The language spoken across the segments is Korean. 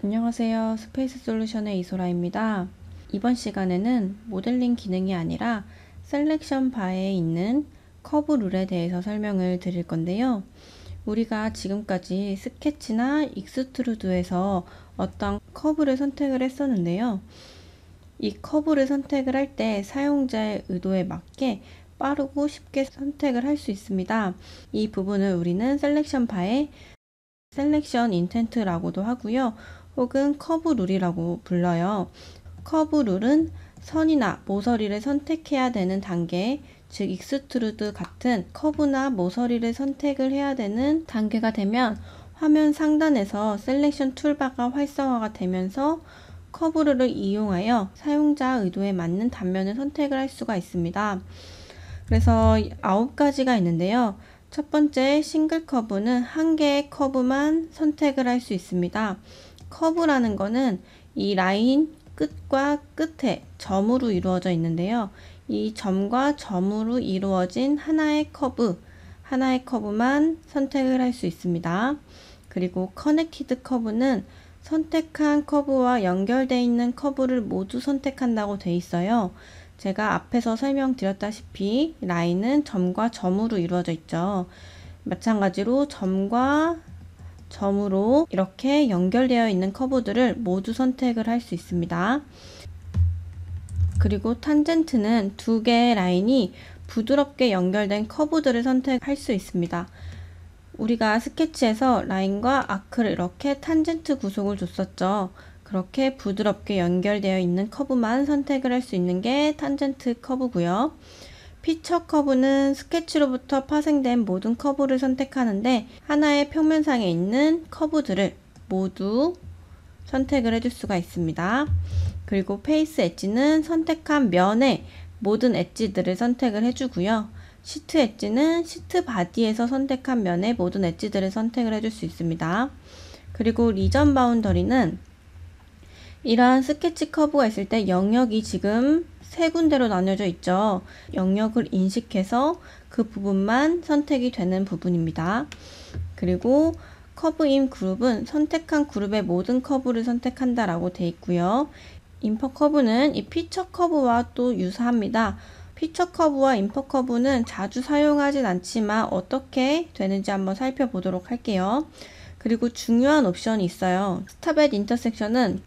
안녕하세요. 스페이스 솔루션의 이소라입니다. 이번 시간에는 모델링 기능이 아니라 셀렉션 바에 있는 커브 룰에 대해서 설명을 드릴 건데요. 우리가 지금까지 스케치나 익스트루드에서 어떤 커브를 선택을 했었는데요. 이 커브를 선택을 할 때 사용자의 의도에 맞게 빠르고 쉽게 선택을 할 수 있습니다. 이 부분을 우리는 셀렉션 바에 셀렉션 인텐트라고도 하고요. 혹은 커브 룰이라고 불러요. 커브 룰은 선이나 모서리를 선택해야 되는 단계, 즉 익스트루드 같은 커브나 모서리를 선택을 해야 되는 단계가 되면 화면 상단에서 셀렉션 툴바가 활성화가 되면서 커브 룰을 이용하여 사용자 의도에 맞는 단면을 선택을 할 수가 있습니다. 그래서 9가지가 있는데요. 첫 번째 싱글 커브는 한 개의 커브만 선택을 할 수 있습니다. 커브라는 거는 이 라인 끝과 끝에 점으로 이루어져 있는데요. 이 점과 점으로 이루어진 하나의 커브만 선택을 할 수 있습니다. 그리고 커넥티드 커브는 선택한 커브와 연결되어 있는 커브를 모두 선택한다고 되어 있어요. 제가 앞에서 설명드렸다시피 라인은 점과 점으로 이루어져 있죠. 마찬가지로 점과 점으로 이렇게 연결되어 있는 커브들을 모두 선택을 할 수 있습니다. 그리고 탄젠트는 두 개의 라인이 부드럽게 연결된 커브들을 선택할 수 있습니다. 우리가 스케치에서 라인과 아크를 이렇게 탄젠트 구속을 줬었죠. 그렇게 부드럽게 연결되어 있는 커브만 선택을 할 수 있는 게 탄젠트 커브고요. 피처 커브는 스케치로부터 파생된 모든 커브를 선택하는데 하나의 평면상에 있는 커브들을 모두 선택을 해줄 수가 있습니다. 그리고 페이스 엣지는 선택한 면의 모든 엣지들을 선택을 해주고요. 시트 엣지는 시트 바디에서 선택한 면의 모든 엣지들을 선택을 해줄 수 있습니다. 그리고 리전 바운더리는 이러한 스케치 커브가 있을 때 영역이 지금 세 군데로 나뉘어져 있죠. 영역을 인식해서 그 부분만 선택이 되는 부분입니다. 그리고 커브 인 그룹은 선택한 그룹의 모든 커브를 선택한다라고 되어 있고요. 인퍼 커브는 이 피처 커브와 또 유사합니다. 피처 커브와 인퍼 커브는 자주 사용하진 않지만 어떻게 되는지 한번 살펴보도록 할게요. 그리고 중요한 옵션이 있어요. 스탑 앳 인터섹션은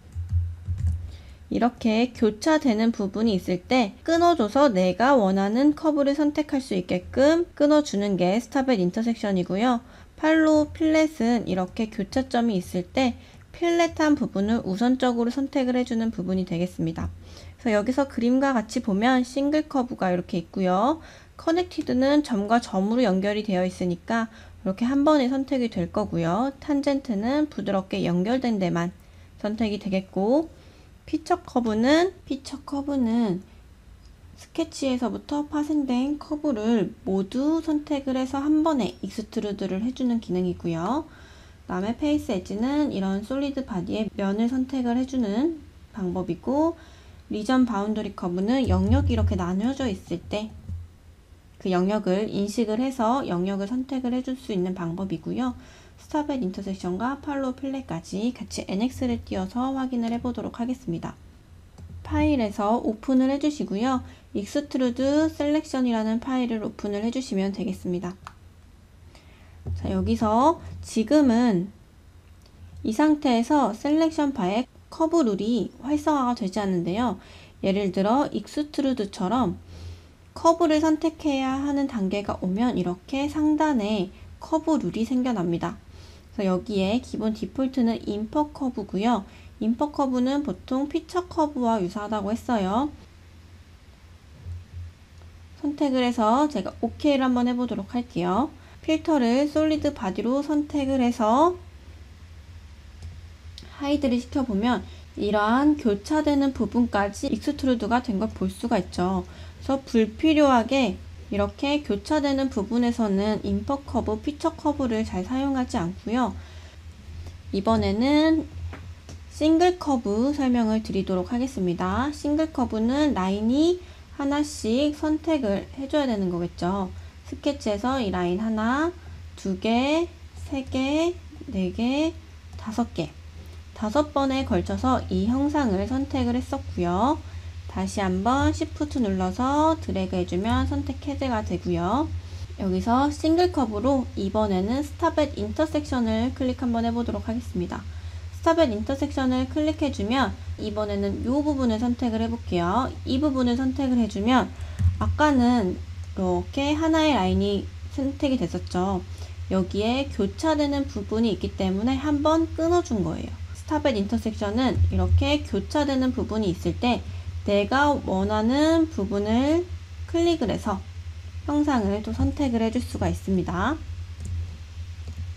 이렇게 교차되는 부분이 있을 때 끊어줘서 내가 원하는 커브를 선택할 수 있게끔 끊어주는 게 스탑 앳 인터섹션이고요. 팔로우 필렛은 이렇게 교차점이 있을 때 필렛한 부분을 우선적으로 선택을 해주는 부분이 되겠습니다. 그래서 여기서 그림과 같이 보면 싱글 커브가 이렇게 있고요. 커넥티드는 점과 점으로 연결이 되어 있으니까 이렇게 한 번에 선택이 될 거고요. 탄젠트는 부드럽게 연결된 데만 선택이 되겠고, 피처 커브는 스케치에서부터 파생된 커브를 모두 선택을 해서 한 번에 익스트루드를 해주는 기능이고요. 그 다음에 페이스 엣지는 이런 솔리드 바디의 면을 선택을 해주는 방법이고, 리전 바운더리 커브는 영역이 이렇게 나뉘어져 있을 때 그 영역을 인식을 해서 영역을 선택을 해줄 수 있는 방법이고요. 스탑 앳 인터섹션과 팔로우 필렛까지 같이 NX를 띄워서 확인을 해보도록 하겠습니다. 파일에서 오픈을 해주시고요. 익스트루드 셀렉션이라는 파일을 오픈을 해주시면 되겠습니다. 자, 여기서 지금은 이 상태에서 셀렉션 바에 커브 룰이 활성화가 되지 않는데요. 예를 들어 익스트루드처럼 커브를 선택해야 하는 단계가 오면 이렇게 상단에 커브 룰이 생겨납니다. 그래서 여기에 기본 디폴트는 인퍼 커브고요. 인퍼 커브는 보통 피처 커브와 유사하다고 했어요. 선택을 해서 제가 OK를 한번 해보도록 할게요. 필터를 솔리드 바디로 선택을 해서 하이드를 시켜보면 이러한 교차되는 부분까지 익스트루드가 된 걸 볼 수가 있죠. 그래서 불필요하게 이렇게 교차되는 부분에서는 인퍼 커브, 피처 커브를 잘 사용하지 않고요. 이번에는 싱글 커브 설명을 드리도록 하겠습니다. 싱글 커브는 라인이 하나씩 선택을 해줘야 되는 거겠죠. 스케치에서 이 라인 하나, 두 개, 세 개, 네 개, 다섯 개. 5번에 걸쳐서 이 형상을 선택을 했었고요. 다시 한번 Shift 눌러서 드래그 해주면 선택 해제가 되고요. 여기서 싱글 컵으로 이번에는 스탑 앳 인터섹션을 클릭 한번 해보도록 하겠습니다. 스탑 앳 인터섹션을 클릭해주면 이번에는 이 부분을 선택을 해볼게요. 이 부분을 선택을 해주면 아까는 이렇게 하나의 라인이 선택이 됐었죠. 여기에 교차되는 부분이 있기 때문에 한번 끊어준 거예요. 스탑 앳 인터섹션은 이렇게 교차되는 부분이 있을 때 내가 원하는 부분을 클릭을 해서 형상을 또 선택을 해줄 수가 있습니다.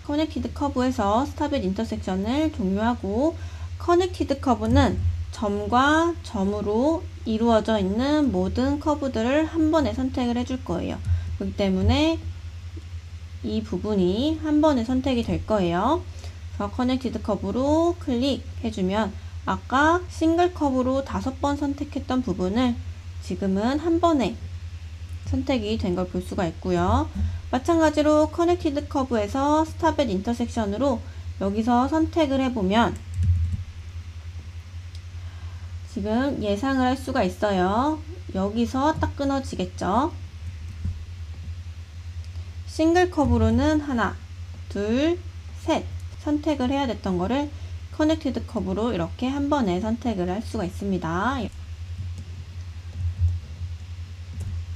커넥티드 커브에서 스탑 앳 인터섹션을 종료하고, 커넥티드 커브는 점과 점으로 이루어져 있는 모든 커브들을 한 번에 선택을 해줄 거예요. 그렇기 때문에 이 부분이 한 번에 선택이 될 거예요. 그래서 커넥티드 커브로 클릭해주면 아까 싱글 커브로 5번 선택했던 부분을 지금은 한 번에 선택이 된 걸 볼 수가 있고요. 마찬가지로 커넥티드 커브에서 스탑 앳 인터섹션으로 여기서 선택을 해보면 지금 예상을 할 수가 있어요. 여기서 딱 끊어지겠죠. 싱글 커브로는 하나, 둘, 셋 선택을 해야 됐던 거를 커넥티드 커브로 이렇게 한 번에 선택을 할 수가 있습니다.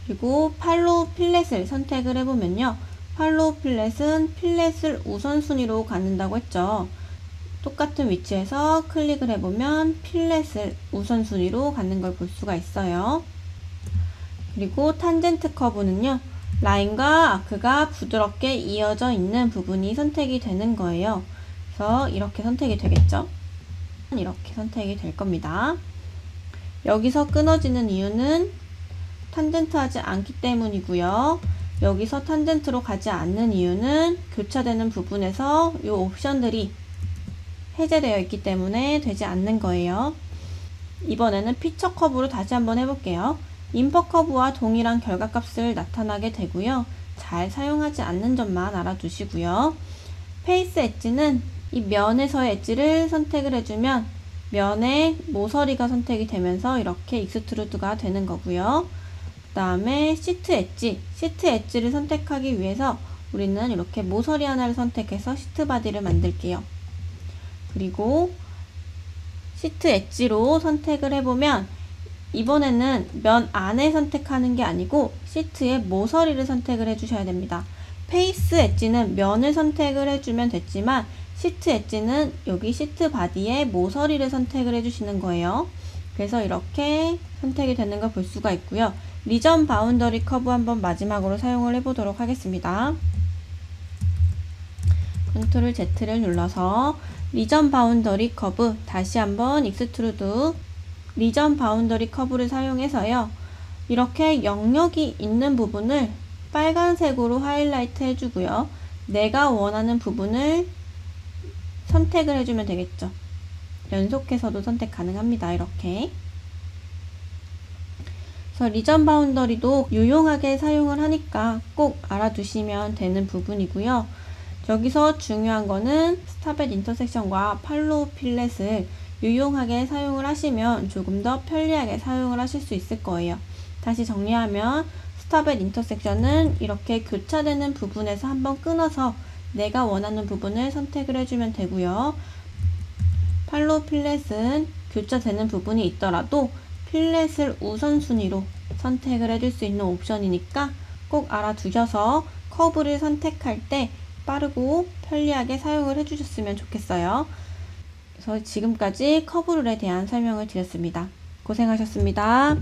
그리고 팔로우 필렛을 선택을 해보면요. 팔로우 필렛은 필렛을 우선순위로 갖는다고 했죠. 똑같은 위치에서 클릭을 해보면 필렛을 우선순위로 갖는 걸 볼 수가 있어요. 그리고 탄젠트 커브는요. 라인과 아크가 부드럽게 이어져 있는 부분이 선택이 되는 거예요. 그래서 이렇게 선택이 되겠죠. 이렇게 선택이 될 겁니다. 여기서 끊어지는 이유는 탄젠트 하지 않기 때문이고요. 여기서 탄젠트로 가지 않는 이유는 교차되는 부분에서 이 옵션들이 해제되어 있기 때문에 되지 않는 거예요. 이번에는 피처 커브로 다시 한번 해볼게요. 인퍼 커브와 동일한 결과값을 나타나게 되고요. 잘 사용하지 않는 점만 알아두시고요. 페이스 엣지는 이 면에서의 엣지를 선택을 해주면 면의 모서리가 선택이 되면서 이렇게 익스트루드가 되는 거고요. 그 다음에 시트 엣지를 선택하기 위해서 우리는 이렇게 모서리 하나를 선택해서 시트 바디를 만들게요. 그리고 시트 엣지로 선택을 해보면 이번에는 면 안에 선택하는 게 아니고 시트의 모서리를 선택을 해주셔야 됩니다. 페이스 엣지는 면을 선택을 해주면 됐지만 시트 엣지는 여기 시트 바디의 모서리를 선택을 해주시는 거예요. 그래서 이렇게 선택이 되는 걸 볼 수가 있고요. 리전 바운더리 커브 한번 마지막으로 사용을 해보도록 하겠습니다. 컨트롤 Z를 눌러서 리전 바운더리 커브 다시 한번 익스트루드 리전 바운더리 커브를 사용해서요. 이렇게 영역이 있는 부분을 빨간색으로 하이라이트 해주고요. 내가 원하는 부분을 선택을 해주면 되겠죠. 연속해서도 선택 가능합니다. 이렇게. 그래서 리전 바운더리도 유용하게 사용을 하니까 꼭 알아두시면 되는 부분이고요. 여기서 중요한 거는 스탑 앳 인터섹션과 팔로우 필렛을 유용하게 사용을 하시면 조금 더 편리하게 사용을 하실 수 있을 거예요. 다시 정리하면 스탑 앳 인터섹션은 이렇게 교차되는 부분에서 한번 끊어서 내가 원하는 부분을 선택을 해주면 되고요. 팔로우 필렛은 교차되는 부분이 있더라도 필렛을 우선순위로 선택을 해줄 수 있는 옵션이니까 꼭 알아두셔서 커브를 선택할 때 빠르고 편리하게 사용을 해주셨으면 좋겠어요. 그래서 지금까지 커브룰에 대한 설명을 드렸습니다. 고생하셨습니다.